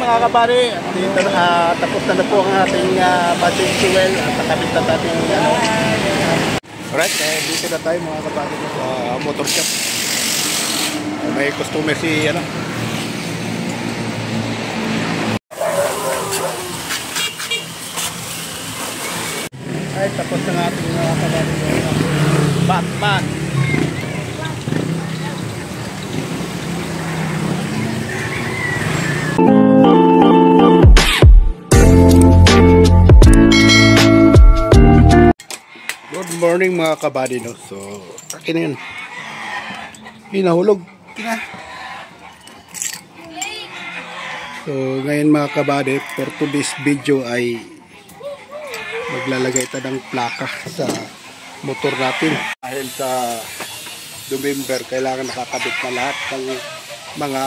mga kabari, dito, tapos na po ang ating battery fuel at nakabit na ating alright, dito na tayo mga kabari sa motor shop. May customer si ay tapos na ating mga kabari Batman. Good morning mga kabady, no? So, akin na yun. Hinahulog. So, ngayon mga kabady, for today's video ay maglalagay tayo ng plaka sa motor natin. Dahil sa November, kailangan nakakabit na lahat ng mga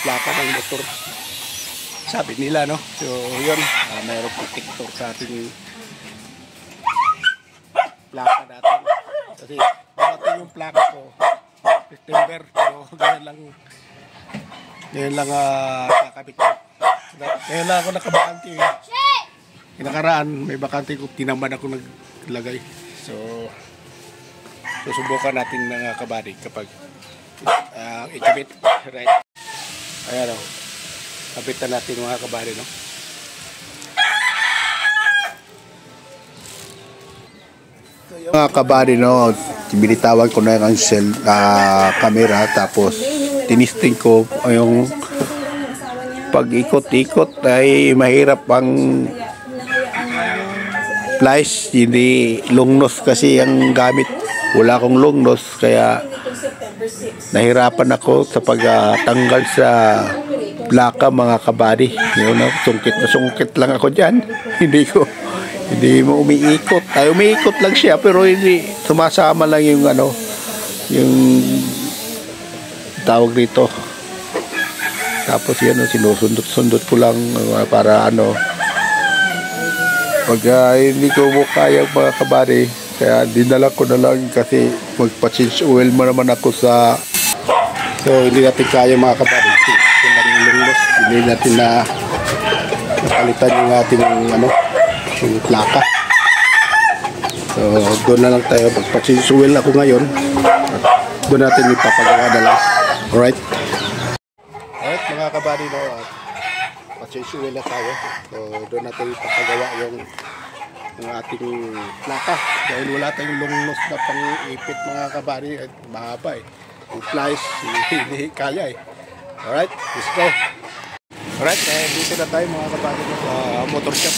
plaka ng motor. Sabi nila, no? So, yun. Mayroong protector sa ating plaka natin. Kasi dating yung plaka ko September, pero ngayon lang kakabit ko. Ngayon lang ako nakabakante. Nakaraan may bakante ko, tinaman ako naglagay. So susubukan natin ng kabady kapag ikabit, right? Ayan o, kabitan natin mga kabady, no? Mga kabady, no, binitawan ko na yung camera, tapos tinisting ko yung pag-ikot-ikot ay mahirap ang flash, hindi lungnos kasi ang gamit, wala akong lungnos, kaya nahirapan ako sa pagtanggal sa plaka mga kabady. Yun, no? Sungkit na sungkit lang ako dyan. Hindi mo umiikot. Ay, umiikot lang siya pero hindi sumasama lang yung yung tawag dito. Tapos yan, sinusundot-sundot ko lang para pag hindi ko mo kaya mga kabady, kaya dinala ko na lang kasi magpa-change oil mo naman ako sa, so hindi natin kaya mga kabady. Hindi natin na napalitan yung ating yung plaka. So doon na lang tayo, magpa-change oil ako ngayon at doon natin ipapagawa na lang. Alright mga kabady, no, pa-change oil na tayo. So doon natin ipapagawa yung ating plaka dahil wala tayong lungnos na pang-ipit mga kabady at mahaba yung flies hindi kaya Alright, let's go. Alright, dito na tayo mga kabady sa motor shop.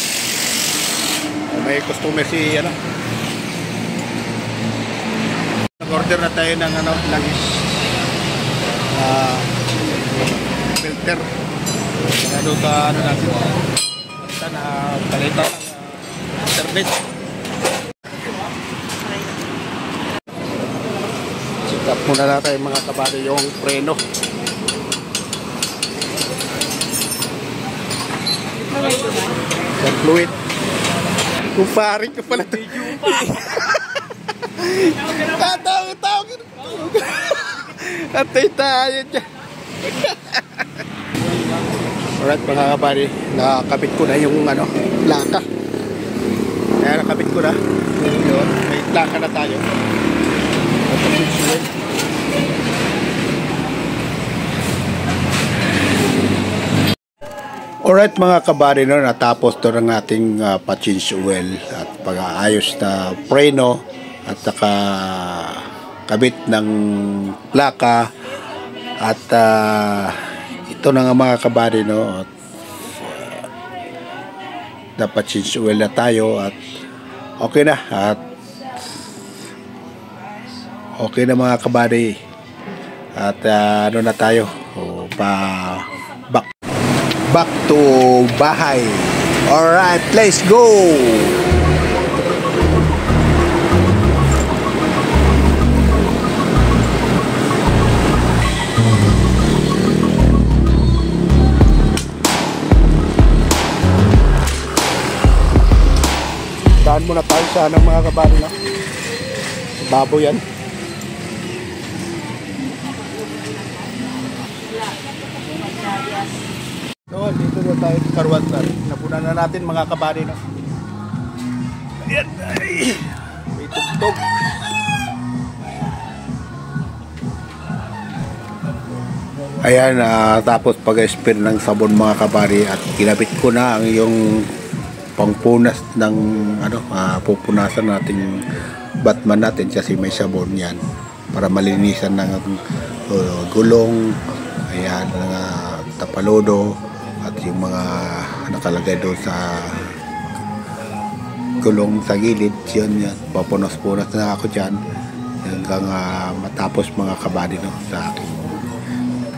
May customer si nag-order na tayo ng langis filter natin basta na palita ng internet. Check up muna natin mga kabady yung preno. Yung fluid. Kumparing ka pala. Tawag. Atay tayo dyan. Alright mga kabady, nakakabit ko na yung plaka. Kaya nakabit ko na. Yun, may plaka na tayo. Alright mga kabady, no, natapos to ng ating pa-change oil at pag-aayos na preno at saka kabit ng plaka at ito na nga mga kabady, no, at dapat change oil na tayo at okay na, at okay na mga kabady at na tayo back to bahay. Alright, let's go. Daan muna tayo sa mga kabady, no? Baboy yan. So dito na tayo sa Karwantan. Napunan na natin mga kabady, no? Ayan, ay, may tugtog. Ayan, tapos pag-spray ng sabon mga kabady at kinabit ko na ang yung pangpunas ng pupunasan natin Batman natin kasi may sabon yan para malinisan ng gulong, ayan, tapalodo at yung mga nakalagay doon sa gulong sa gilid. Yun, papunas-punas na ako dyan hanggang matapos mga kabady, no, sa akin.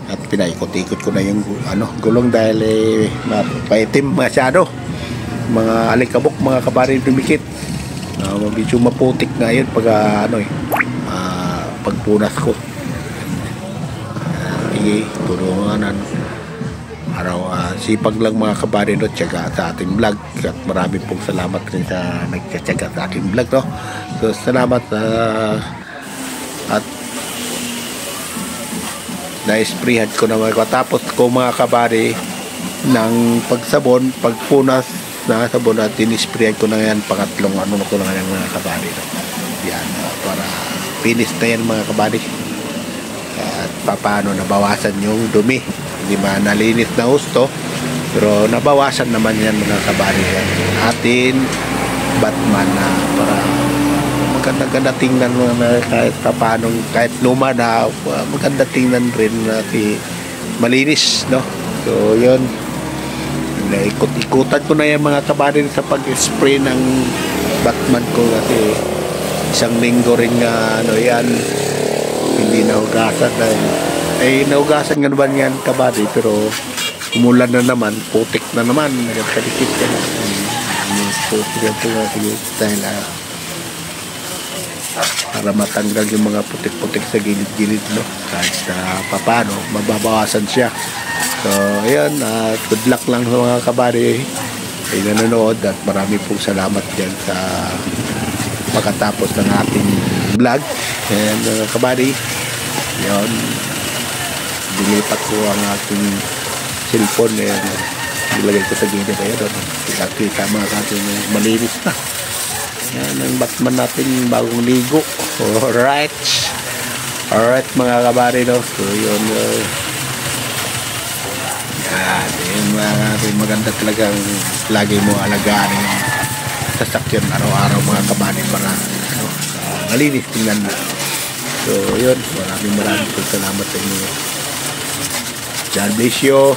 At pinaikot-ikot ko na yung gulong dahil mapaitim masyado, mga alikabok mga kabady dumikit. Medyo maputik na yun pag pagpunas ko. Sige, tulungan araw, sipag lang mga kabady, no, tsaga sa ating vlog at marami pong salamat rin sa nagtsatsaga sa ating vlog, no. So salamat at na-sprayhan ko na tapos ko mga kabady ng pagsabon, pagpunas na sabon at in-sprayan ko na yan pangatlong ko na yan mga kabady, no? Yan, para finish na yan mga kabady. At paano nabawasan yung dumi, hindi man nalinis na husto pero nabawasan naman yan mga kabady. Yan atin Batman na para maganda tingnan mo na kahit paano, kahit luma na maganda tingnan rin na malinis, no. So yun, ikot-ikutan ko na yung mga kabady sa pag-spray ng Batman ko kasi isang linggo rin nga yan hindi nahugasan nahugasan nga naman yan kabady, pero umulan na naman, putik na naman, nagkadikit ka na dahil para matanggal yung mga putik-putik sa gilid-gilid, no, kahit paano mababawasan siya. So ayan, good luck lang sa mga kabady ay nanonood at marami pong salamat dyan sa pagkatapos ng ating vlog. And mga kabady, yun, dilipat ko ang ating cellphone, nilagay ko sa gilid. Ayan, kita mga kabady, malinis na. Yan ang Batman natin bagong ligo. Alright mga kabady, no. So yun, yan yung maganda talagang lagi mo alagaan yung sasakyan araw-araw mga kabady para malinis tingnan na. So yun, maraming salamat sa inyo. God bless you.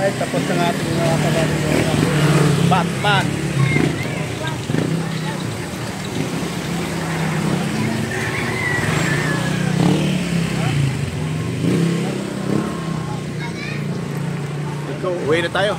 Ay, tapos ng ating mga kabady Batman. Uwi na tayo.